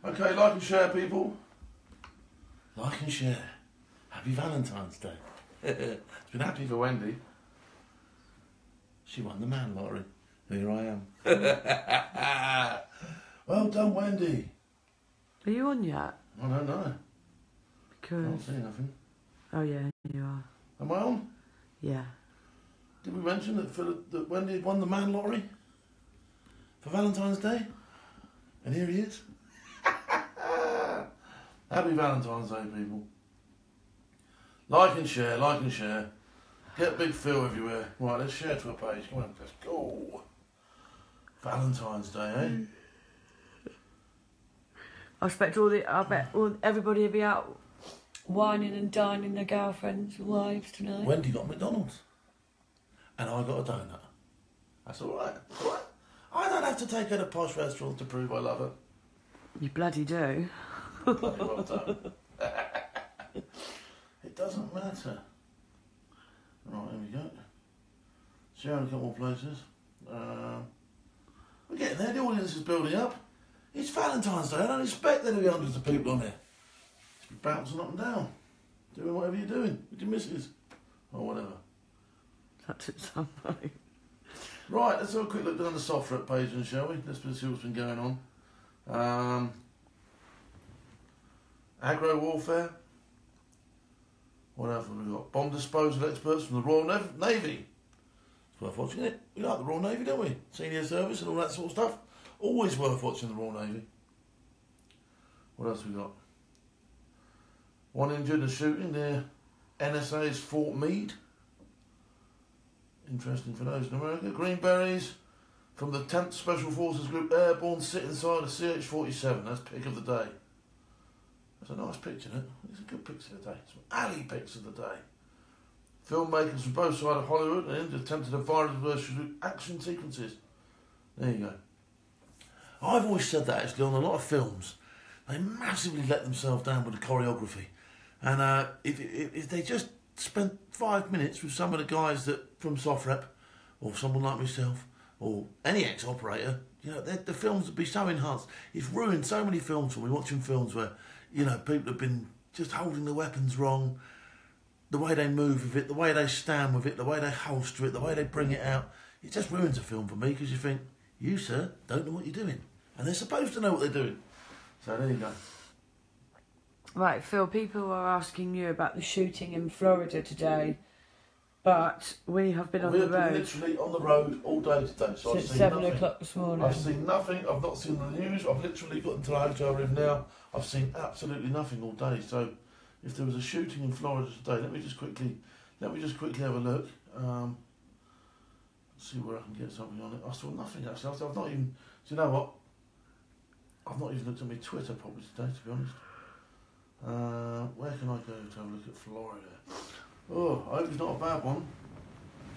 Okay, like and share, people. Like and share. Happy Valentine's Day. It's been happy for Wendy. She won the man lottery. Here I am. Well done, Wendy. Are you on yet? I don't know. Because... I can't see nothing. Oh yeah, you are. Am I on? Yeah. Did we mention that Wendy won the man lottery for Valentine's Day? And here he is. Happy Valentine's Day, people. Like and share, like and share. Get Big Phil everywhere. Right, let's share to a page. Come on, let's go. Valentine's Day, eh? I bet everybody will be out whining and dining their girlfriends' wives tonight. Wendy got McDonald's. And I got a donut. That's alright. Alright. I don't have to take her to posh restaurants to prove I love her. You bloody do. Bloody well done. It doesn't matter. Right, here we go. Sharing a couple more places. We're getting there. The audience is building up. It's Valentine's Day. I don't expect there to be hundreds of people on here. Just be bouncing up and down. Doing whatever you're doing with your missus. Or whatever. That's it, somebody. Right, let's have a quick look down the soft rep page, then, shall we? Let's see what's been going on. Agro warfare. What else have we got? Bomb disposal experts from the Royal Navy. It's worth watching it. We like the Royal Navy, don't we? Senior service and all that sort of stuff. Always worth watching the Royal Navy. What else have we got? One injured in a shooting near NSA's Fort Meade. Interesting for those in America. Greenberries from the 10th Special Forces Group Airborne sit inside a CH-47. That's pick of the day. That's a nice picture, isn't it? It's a good picture of the day. Some alley pics of the day. Filmmakers from both sides of Hollywood and India attempted a violent version of action sequences. There you go. I've always said that actually on a lot of films. They massively let themselves down with the choreography. And if they just spent 5 minutes with some of the guys that from SOFREP, or someone like myself, or any ex-operator, you know, the films would be so enhanced. It's ruined so many films for me, watching films where, you know, people have been just holding the weapons wrong, the way they move with it, the way they stand with it, the way they holster it, the way they bring it out. It just ruins a film for me because you think, you, sir, don't know what you're doing. And they're supposed to know what they're doing. So there you go. Right, Phil, people are asking you about the shooting in Florida today, but we have been on the road. We've been literally on the road all day today. So Since 7 o'clock this morning. I've seen nothing. I've not seen the news. I've literally got into the hotel room now. I've seen absolutely nothing all day. So if there was a shooting in Florida today, let me just quickly have a look. See where I can get something on it. I saw nothing actually. I've not even. Do you know what? I've not even looked at my Twitter probably today, to be honest. Where can I go to have a look at Florida? Oh, I hope it's not a bad one.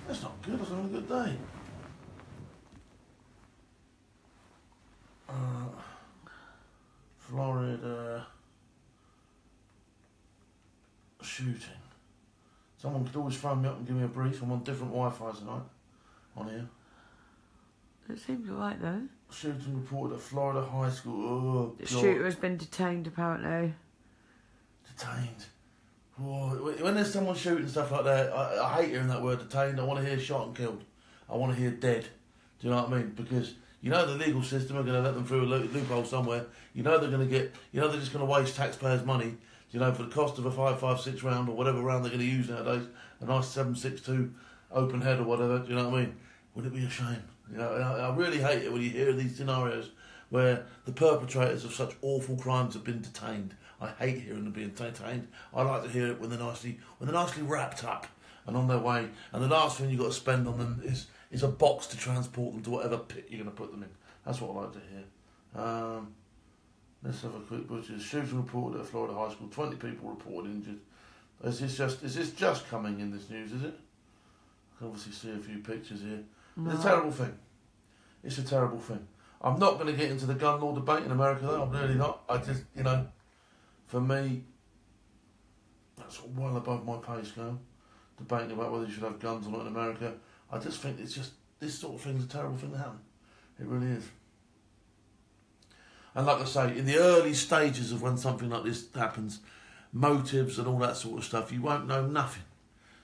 That's not good. I was having a good day. Florida shooting. Someone could always phone me up and give me a brief. I'm on different Wi-Fi tonight on here. It seems alright though. Shooting reported at Florida High School. Oh, the shooter has been detained apparently. Detained. Oh, when there's someone shooting stuff like that, I hate hearing that word detained. I want to hear shot and killed. I want to hear dead. Do you know what I mean? Because you know the legal system are going to let them through a loophole somewhere. You know they're going to get. You know they're just going to waste taxpayers' money. You know, for the cost of a 5.56 round or whatever round they're going to use nowadays, a nice 7.62 open head or whatever. Do you know what I mean? Would it be a shame? You know, I really hate it when you hear these scenarios where the perpetrators of such awful crimes have been detained. I hate hearing them being detained. I like to hear it when they're nicely wrapped up and on their way. And the last thing you've got to spend on them is a box to transport them to whatever pit you're going to put them in. That's what I like to hear. Let's have a quick butcher. Shooting reported at Florida High School. 20 people reported injured. Is this just coming in this news? Is it? I can obviously see a few pictures here. No. It's a terrible thing. It's a terrible thing. I'm not going to get into the gun law debate in America, though. I'm really not. I just, you know, for me, that's well above my pay scale. Debating about whether you should have guns or not in America. I just think it's just, this sort of thing's a terrible thing to happen. It really is. And like I say, in the early stages of when something like this happens, motives and all that sort of stuff, you won't know nothing.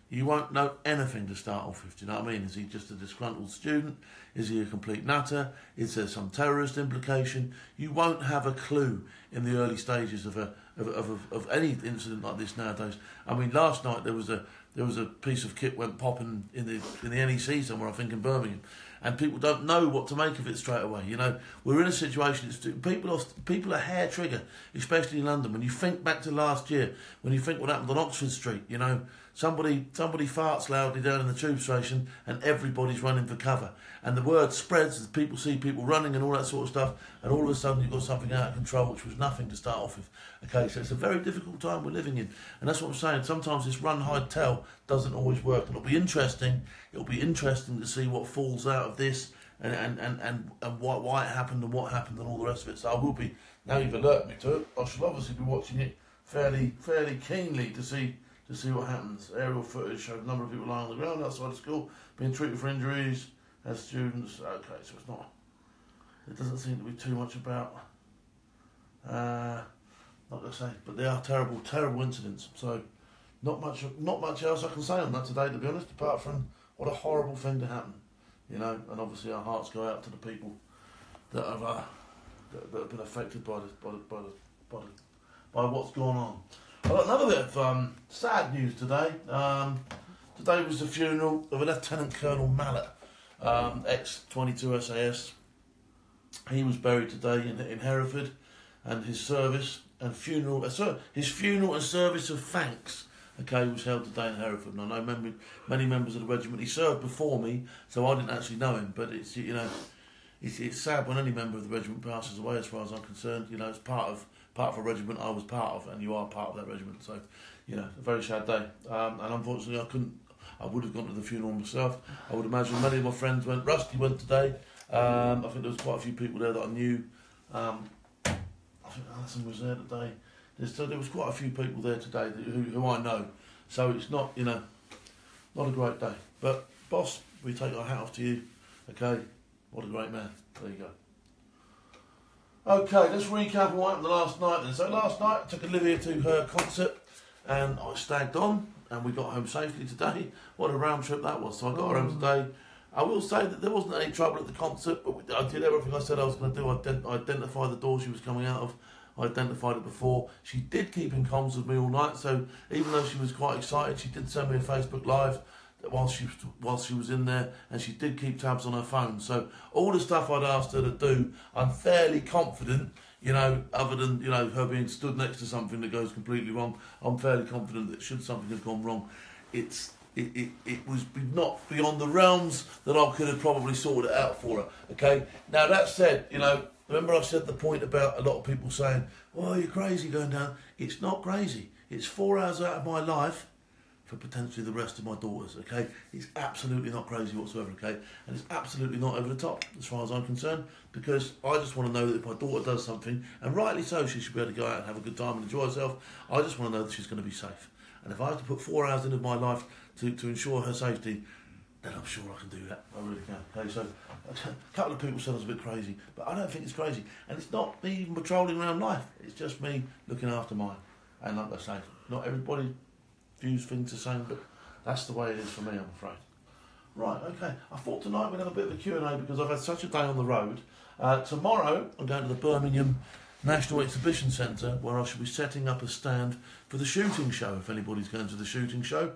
You won't know anything to start off with, do you know what I mean? Is he just a disgruntled student? Is he a complete nutter? Is there some terrorist implication? You won't have a clue in the early stages of any incident like this nowadays. I mean, last night there was a piece of kit went popping in the NEC somewhere, I think in Birmingham, and people don't know what to make of it straight away. You know, we're in a situation. People are hair trigger, especially in London. When you think back to last year, when you think what happened on Oxford Street, you know, somebody farts loudly down in the tube station, and everybody's running for cover, and the word spreads as people see people running and all that sort of stuff, and all of a sudden you've got something out of control, which was nothing to start off with. Okay, so it's a very difficult time we're living in, and that's what I'm saying. Sometimes this run, hide, tell doesn't always work. It'll be interesting. It'll be interesting to see what falls out of this, and why it happened and what happened and all the rest of it. So I will be, now you've alerted me to it, I shall obviously be watching it fairly keenly to see what happens. Aerial footage showed a number of people lying on the ground outside the school being treated for injuries as students. Okay, so it's not. It doesn't seem to be too much about. Not to say, but they are terrible incidents. So not much else I can say on that today, to be honest, apart from what a horrible thing to happen, you know. And obviously our hearts go out to the people that have been affected by what's going on. I've got another bit of sad news today. Today was the funeral of a Lieutenant Colonel Mallet, ex-22 SAS. He was buried today in Hereford, and his service and funeral, his funeral and service of thanks, okay, was held today in Hereford. And I know many members of the regiment. He served before me, so I didn't actually know him. But it's, you know, it's sad when any member of the regiment passes away. As far as I'm concerned, you know, it's part of a regiment I was part of, and you are part of that regiment. So, you know, a very sad day. And unfortunately, I would have gone to the funeral myself. I would imagine many of my friends went. Rusty went today. I think there was quite a few people there that I knew. I think Alison was there today. There was quite a few people there today who I know. So it's not, you know, not a great day. But boss, we take our hat off to you. Okay, what a great man. There you go. Okay, let's recap what happened last night then. So last night I took Olivia to her concert and I stagged on and we got home safely today. What a round trip that was. So I got her home today. I will say that there wasn't any trouble at the concert, but I did everything I said I was going to do. I identified the door she was coming out of. I identified it before. She did keep in comms with me all night, so even though she was quite excited, she did send me a Facebook Live while she was in there, and she did keep tabs on her phone. So all the stuff I'd asked her to do, I'm fairly confident, you know, other than, you know, her being stood next to something that goes completely wrong, I'm fairly confident that should something have gone wrong, it was not beyond the realms that I could have probably sorted it out for her. Okay. Now that said, you know, remember I said the point about a lot of people saying, "Oh, you're crazy going down." It's not crazy. It's 4 hours out of my life for potentially the rest of my daughters. Okay. It's absolutely not crazy whatsoever. Okay, and it's absolutely not over the top as far as I'm concerned, because I just want to know that if my daughter does something, and rightly so, she should be able to go out and have a good time and enjoy herself. I just want to know that she's going to be safe. And if I have to put 4 hours into my life to ensure her safety, then I'm sure I can do that. I really can. Okay, so a couple of people said I was a bit crazy, but I don't think it's crazy. And it's not me even patrolling around life. It's just me looking after mine. And like I say, not everybody views things the same, but that's the way it is for me, I'm afraid. Right, okay. I thought tonight we'd have a bit of a Q&A because I've had such a day on the road. Tomorrow, I'm going to the Birmingham National Exhibition Centre, where I shall be setting up a stand for the shooting show, if anybody's going to the shooting show.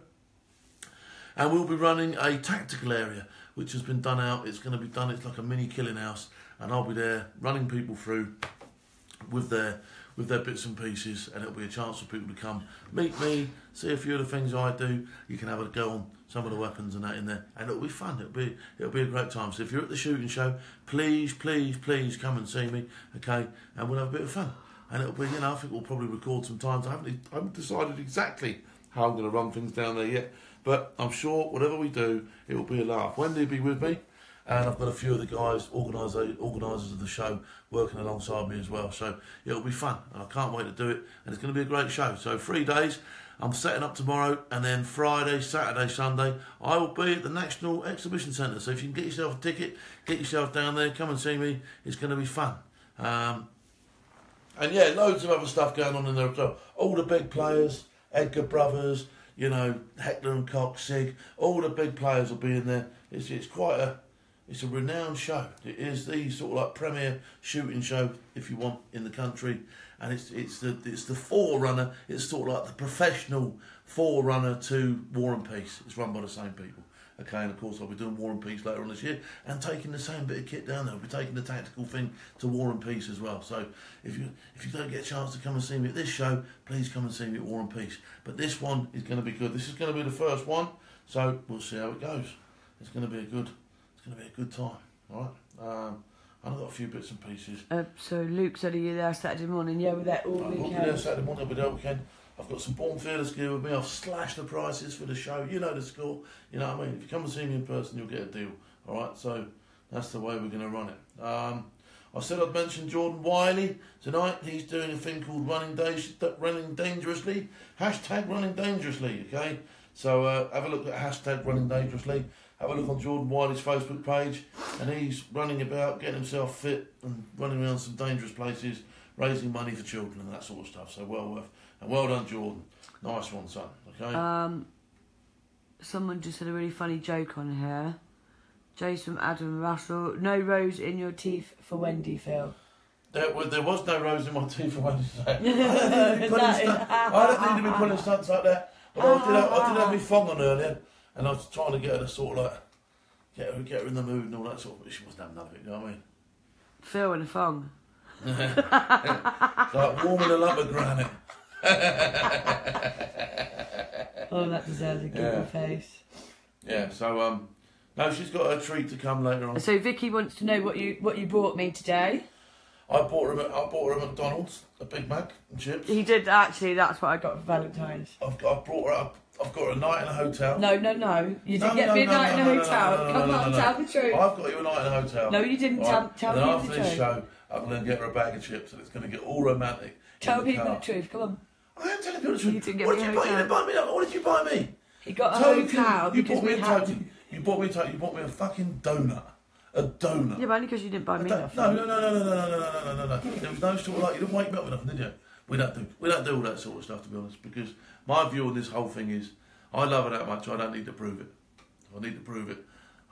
And we'll be running a tactical area, which has been done out. It's going to be done, it's like a mini killing house, and I'll be there running people through with their bits and pieces, and it'll be a chance for people to come meet me, see a few of the things I do. You can have a go on some of the weapons and that in there, and it'll be fun. It'll be a great time. So if you're at the shooting show, please come and see me, okay? And we'll have a bit of fun. And it'll be, you know, I think we'll probably record some times. I haven't decided exactly how I'm going to run things down there yet, but I'm sure whatever we do, it will be a laugh. Wendy will be with me, and I've got a few of the guys, organisers of the show, working alongside me as well. So it'll be fun, and I can't wait to do it, and it's going to be a great show. So 3 days, I'm setting up tomorrow, and then Friday, Saturday, Sunday, I will be at the National Exhibition Centre. So if you can get yourself a ticket, get yourself down there, come and see me. It's going to be fun. And yeah, loads of other stuff going on in there as well. All the big players, Edgar Brothers, you know, Heckler and Koch, Sig, all the big players will be in there. It's quite a renowned show. It is the sort of like premier shooting show, if you want, in the country. And it's the forerunner. It's sort of like the professional forerunner to War and Peace. It's run by the same people. Okay, and of course I'll be doing War and Peace later on this year and taking the same bit of kit down there. I'll be taking the tactical thing to War and Peace as well. So if you don't get a chance to come and see me at this show, please come and see me at War and Peace. But this one is going to be good. This is going to be the first one, so we'll see how it goes. It's going to be a good time. All right. I've got a few bits and pieces. So Luke said, are you there Saturday morning? Yeah, we're there all weekend. I'll be there Saturday morning. I'll be there all weekend. I've got some Born Fearless gear with me. I've slashed the prices for the show. You know the score. You know what I mean? If you come and see me in person, you'll get a deal. All right? So that's the way we're going to run it. I said I'd mention Jordan Wiley tonight. He's doing a thing called Running Dangerously. Hashtag Running Dangerously, okay? So have a look at hashtag Running Dangerously. Have a look on Jordan Wiley's Facebook page. And he's running about, getting himself fit and running around some dangerous places, raising money for children and that sort of stuff. So well worth. And well done, Jordan. Nice one, son. Okay. Someone just said a really funny joke on here. Jason Adam Russell. No rose in your teeth for Wendy, Phil. There was no rose in my teeth for Wendy. I don't need to be pulling stunts like that. But I did have my thong on earlier, and I was trying to get her to sort of like get her in the mood and all that sort of. But she wasn't having none of it. You know what I mean? Phil and a thong. It's like warming a lump of granite. Oh, that deserves a giggle face. Yeah, so no, she's got a treat to come later on. So Vicky wants to know what you brought me today. I bought her a McDonald's, a Big Mac and chips. He did actually. That's what I got for Valentine's. I've got her a night in a hotel. No. You didn't get me a night in a hotel. Come on, tell the truth. I've got you a night in a hotel. No, you didn't. Right. Tell me the truth. After this show, I'm going to get her a bag of chips, and it's going to get all romantic. Tell people the truth. Come on. I am telling people the truth. You didn't get What me did a you buy? You hotel. didn't buy me that. What did you buy me? He got a hotel because we had. You bought me a fucking donut. A donut. Yeah, but only because you didn't buy me nothing. No. There was no sort of like, you didn't wake me up with nothing, did you? We don't do all that sort of stuff, to be honest, because my view on this whole thing is, I love her that much, I don't need to prove it. If I need to prove it,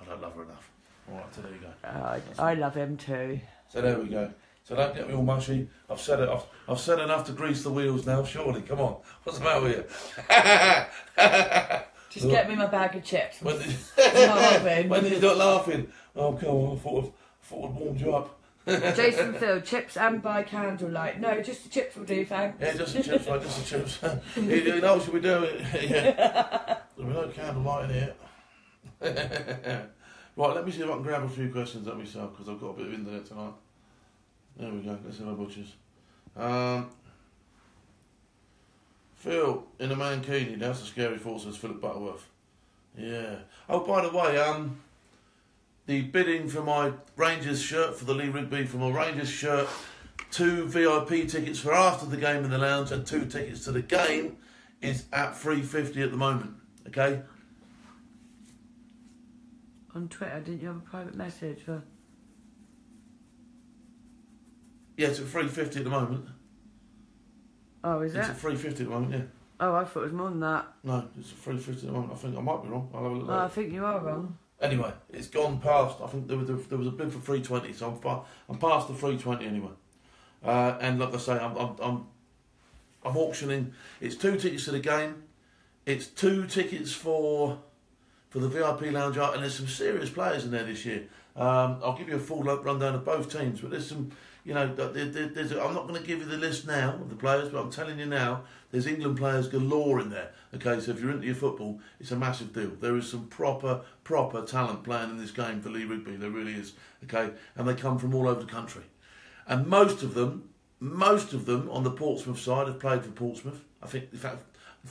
I don't love her enough. All right, so there you go. I love him too. So there we go. So don't get me all mushy. I've said it. I've said enough to grease the wheels now. Surely, come on. What's the matter with you? Just get me my bag of chips. When did you start laughing? Oh, come on. I thought I'd warmed you up. Jason Phil, chips and by candlelight. No, just the chips will do, thanks. Yeah, just the chips, right, just the chips. You know what should we do? Yeah. There's no candlelight in here. Right, let me see if I can grab a few questions at myself, because I've got a bit of internet tonight. There we go, let's have our butchers. Phil, in a mankini, that's a scary thought, says Philip Butterworth. Yeah. Oh, by the way, the bidding for my Rangers shirt, for the Lee Rigby, for my Rangers shirt, 2 VIP tickets for after the game in the lounge and 2 tickets to the game is at $3.50 at the moment, okay? On Twitter, didn't you have a private message for... Yeah, it's at $3.50 at the moment. Oh, is it? It's at $3.50 at the moment, yeah. Oh, I thought it was more than that. No, it's at $3.50 at the moment. I think I might be wrong. I'll have a look. I think you are wrong. Anyway, it's gone past. I think there was a bid for $3.20, so I'm past the $3.20 anyway. And like I say, I'm auctioning. It's 2 tickets to the game. It's 2 tickets for the VIP lounge art, and there's some serious players in there this year. I'll give you a full rundown of both teams, but there's some. You know, I'm not going to give you the list now of the players, but I'm telling you now, there's England players galore in there. Okay, so if you're into your football, it's a massive deal. There is some proper talent playing in this game for Lee Rigby. There really is. Okay, and they come from all over the country, and most of them on the Portsmouth side have played for Portsmouth. I think, in fact,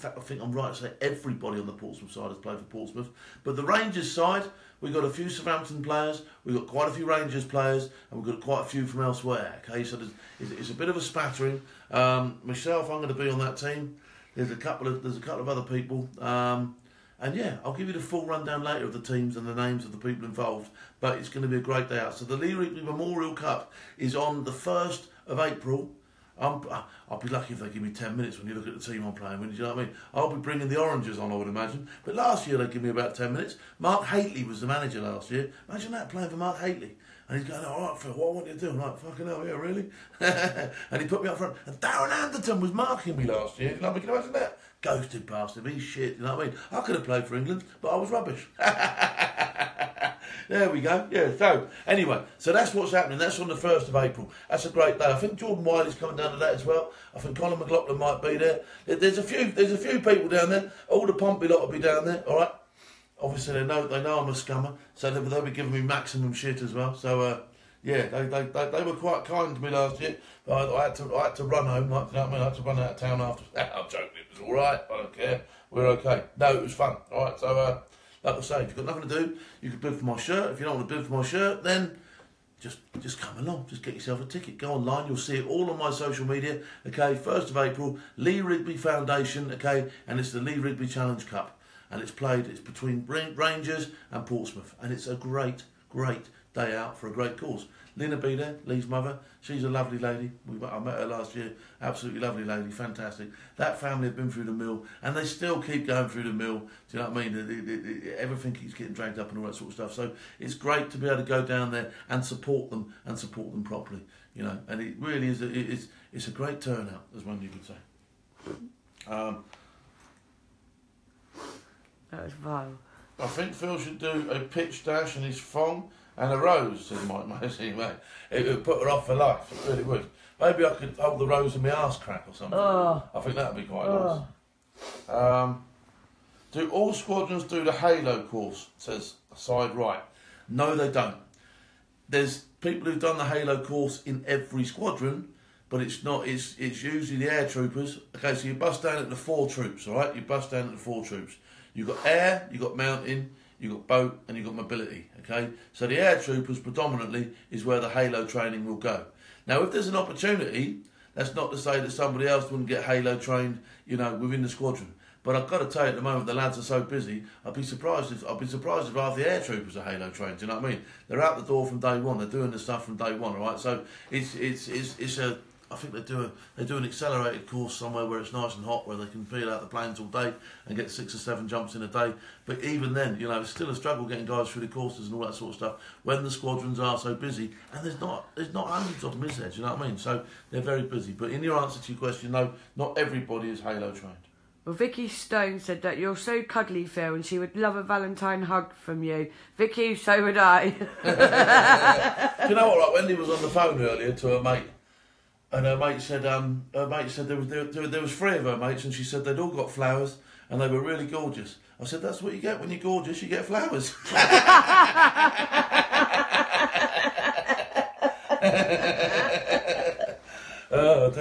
I think I'm right to say everybody on the Portsmouth side has played for Portsmouth. But the Rangers side, we've got a few Southampton players, we've got quite a few Rangers players, and we've got quite a few from elsewhere. Okay, so it's a bit of a spattering. Myself, I'm going to be on that team. There's a couple of other people, and yeah, I'll give you the full rundown later of the teams and the names of the people involved. But it's going to be a great day out. So the Lee Rigby Memorial Cup is on the 1st of April. I'll be lucky if they give me 10 minutes when you look at the team I'm playing with, do you know what I mean? I'll be bringing the oranges on, I would imagine. But last year they give me about 10 minutes. Mark Haitley was the manager last year. Imagine that, playing for Mark Haitley. And he's going, all right, Phil, what I want you to do? I'm like, fucking hell, yeah, really? And he put me up front. And Darren Anderton was marking me last year. You know what I mean? Can you imagine that? Ghosted past him. He's shit, you know what I mean? I could have played for England, but I was rubbish. There we go. Yeah, so, anyway, so that's what's happening. That's on the 1st of April. That's a great day. I think Jordan Wiley's coming down to that as well. I think Colin McLaughlin might be there. There's a few people down there. All the Pompey lot will be down there, all right? Obviously, they know I'm a scummer, so they'll be giving me maximum shit as well. So, yeah, they were quite kind to me last year. But I had to run home, like, you know what I mean? I had to run out of town after. I'm joking, it was all right. I don't care. We're okay. No, it was fun. All right, so like I say, if you've got nothing to do, you can bid for my shirt. If you don't want to bid for my shirt, then just come along. Just get yourself a ticket. Go online. You'll see it all on my social media. Okay, 1st of April, Lee Rigby Foundation. Okay, and it's the Lee Rigby Challenge Cup. And it's between Rangers and Portsmouth. And it's a great day out for a great cause. Lynn will be there, Lee's mother. She's a lovely lady. I met her last year. Absolutely lovely lady, fantastic. That family have been through the mill, and they still keep going through the mill. Do you know what I mean? Everything keeps getting dragged up and all that sort of stuff. So it's great to be able to go down there and support them properly. You know, and it really is. It's a great turnout, as one you could say. That was vile. I think Phil should do a pitch dash in his thong and a rose, says Mike Macy, mate. It would put her off for life, it really would. Maybe I could hold the rose in my arse crack or something. I think that would be quite nice. Do all squadrons do the Halo course, says side right. No, they don't. There's people who've done the Halo course in every squadron, but it's not. It's usually the air troopers. Okay, so you bust down at the 4 troops, all right? You bust down at the 4 troops. You've got air, you've got mountain, you've got boat, and you've got mobility, okay? So the air troopers predominantly is where the Halo training will go. Now, if there's an opportunity, that's not to say that somebody else wouldn't get Halo trained, you know, within the squadron. But I've got to tell you, at the moment, the lads are so busy, I'd be surprised if half the air troopers are Halo trained, do you know what I mean? They're out the door from day one, they're doing the stuff from day one, all right? So I think they do an accelerated course somewhere where it's nice and hot, where they can feel out the planes all day and get 6 or 7 jumps in a day. But even then, you know, it's still a struggle getting guys through the courses and all that sort of stuff when the squadrons are so busy. And there's not hundreds of them, is there? Do you know what I mean? So they're very busy. But in your answer to your question, no, not everybody is Halo trained. Well, Vicky Stone said that you're so cuddly, Phil, and she would love a Valentine hug from you. Vicky, so would I. Do you know what? Like, Wendy was on the phone earlier to her mate. And her mate said there was 3 of her mates, and she said they'd all got flowers and they were really gorgeous. I said, that's what you get when you're gorgeous, you get flowers. Oh,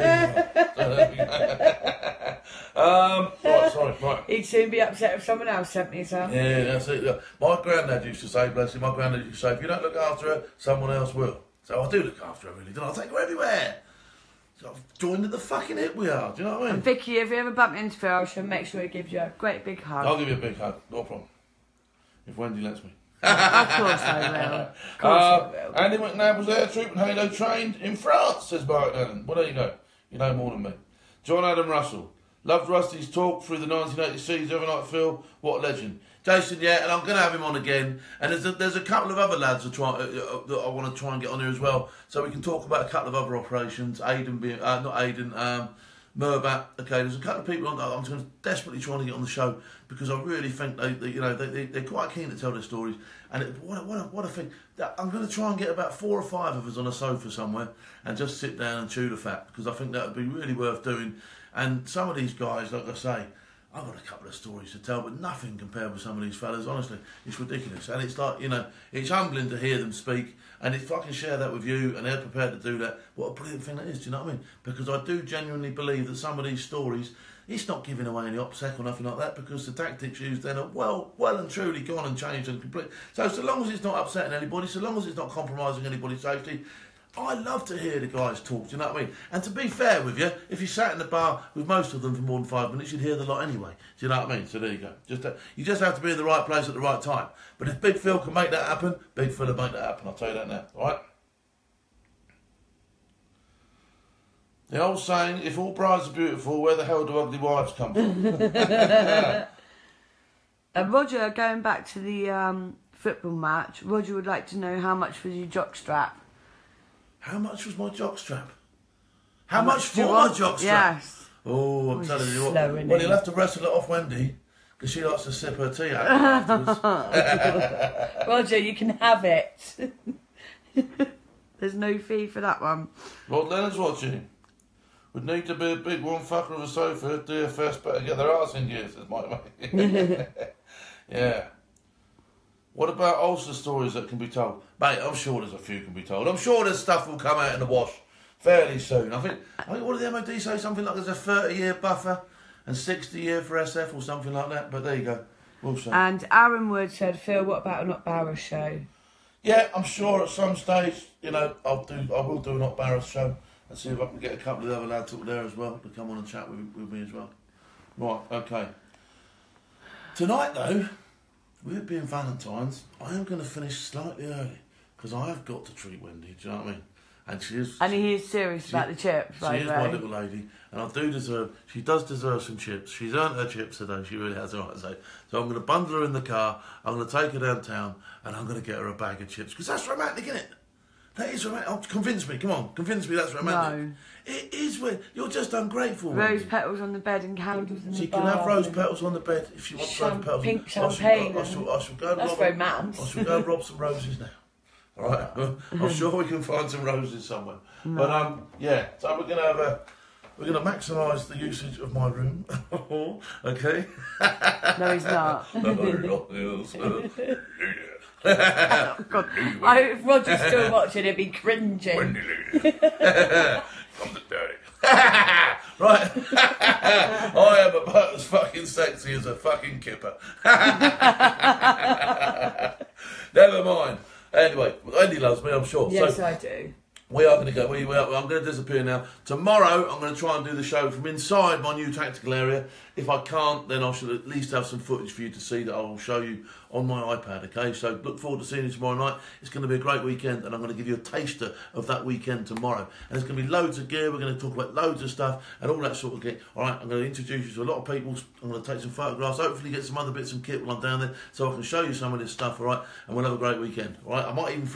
right. He'd soon be upset if someone else sent me some. Yeah, that's it. My granddad used to say, bless him, if you don't look after her, someone else will. So I do look after her, really, don't I? Take her everywhere. So I've joined at the fucking hip we are, do you know what I mean? And Vicky, if you ever bump into Phil, she'll make sure he gives you a great big hug. I'll give you a big hug, no problem. If Wendy lets me. Of course I will. Of course I will. Andy McNabb was air troop and Halo trained in France, says Mark Allen. Well, there you go. You know more than me. John Adam Russell. Loved Rusty's talk through the 1980 series overnight, Phil. What a legend. Jason, yeah, and I'm going to have him on again. And there's a couple of other lads that I want to try and get on here as well, so we can talk about a couple of other operations. Murbat. Okay, there's a couple of people I'm desperately trying to get on the show because I really think they're quite keen to tell their stories. And what a thing! I'm going to try and get about 4 or 5 of us on a sofa somewhere and just sit down and chew the fat, because I think that would be really worth doing. And some of these guys, like I say, I've got a couple of stories to tell, but nothing compared with some of these fellas. Honestly, it's ridiculous. And it's like, it's humbling to hear them speak. And if I can share that with you and they're prepared to do that, what a brilliant thing that is, do you know what I mean? Because I do genuinely believe that some of these stories, it's not giving away any OPSEC or nothing like that, because the tactics used then are well and truly gone and changed and complete. So long as it's not upsetting anybody, so long as it's not compromising anybody's safety, I love to hear the guys talk, do you know what I mean? And to be fair with you, if you sat in the bar with most of them for more than 5 minutes, you'd hear the lot anyway. Do you know what I mean? So there you go. You just have to be in the right place at the right time. But if Big Phil can make that happen, Big Phil will make that happen. I'll tell you that now. All right? The old saying, if all brides are beautiful, where the hell do ugly wives come from? Roger, going back to the football match, Roger would like to know how much was your jockstrap? How much was my jockstrap? How much for my jockstrap? Yes. Oh, I'm telling you what. Slow, Well, you'll have to wrestle it off Wendy, because she likes to sip her tea out afterwards. Roger, you can have it. There's no fee for that one. Rod Leonard's watching. Would need to be a big one fucker of a sofa. DFS better get their arse in gear, says my mate. Yeah. What about Ulster stories that can be told? Mate, I'm sure there's a few can be told. I'm sure there's stuff will come out in the wash fairly soon. I think what did the MOD say? Something like there's a 30-year buffer and 60-year for SF or something like that. But there you go. We'll see. And Aaron Wood said, Phil, what about a Not Barrow show? Yeah, I'm sure at some stage, you know, I will do a Not Barrows show and see if I can get a couple of the other lads up there as well to come on and chat with me as well. Right, okay. Tonight, though, with it being Valentine's, I am going to finish slightly early because I have got to treat Wendy, do you know what I mean? And she is... And he is serious about the chips, by She the is way. my little lady, and I do deserve... She does deserve some chips. She's earned her chips today, she really has, all right to say. So I'm going to bundle her in the car, I'm going to take her downtown, and I'm going to get her a bag of chips, because that's romantic, isn't it? That is romantic. Oh, convince me, come on, convince me that's romantic. No. It is, you're just ungrateful. Rose Wendy. petals on the bed and candles in the She bar. can have rose petals on the bed if she wants rose petals. Pink champagne. I shall go and That's rob, romance. I shall go and rob some roses now. All right, I'm sure we can find some roses somewhere. No. But yeah, so we're gonna maximise the usage of my room. Okay. No, he's not. Oh, God. If Roger's still watching, he'd be cringing. Come to daddy. Right. I am about as fucking sexy as a fucking kipper. Never mind. Anyway, Wendy loves me, I'm sure. Yes, so, I do. we are going to go. I'm going to disappear now. Tomorrow, I'm going to try and do the show from inside my new tactical area. If I can't, then I should at least have some footage for you to see that I will show you on my iPad, okay? So look forward to seeing you tomorrow night. It's going to be a great weekend, and I'm going to give you a taster of that weekend tomorrow. And there's going to be loads of gear. We're going to talk about loads of stuff and all that sort of gear. All right, I'm going to introduce you to a lot of people. I'm going to take some photographs, hopefully get some other bits and kit while I'm down there, so I can show you some of this stuff, all right? And we'll have a great weekend, all right? I might even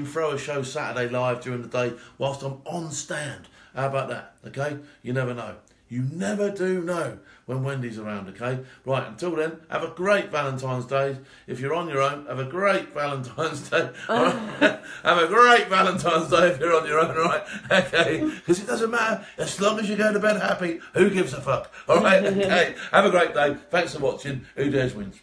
throw a show Saturday live during the day whilst I'm on stand. How about that, okay? You never know. You never do know when Wendy's around, okay? Right, until then, have a great Valentine's Day. If you're on your own, have a great Valentine's Day. Right? Have a great Valentine's Day if you're on your own, right? Okay? Because it doesn't matter. As long as you go to bed happy, who gives a fuck? All right? Okay? Have a great day. Thanks for watching. Who Dares Wins.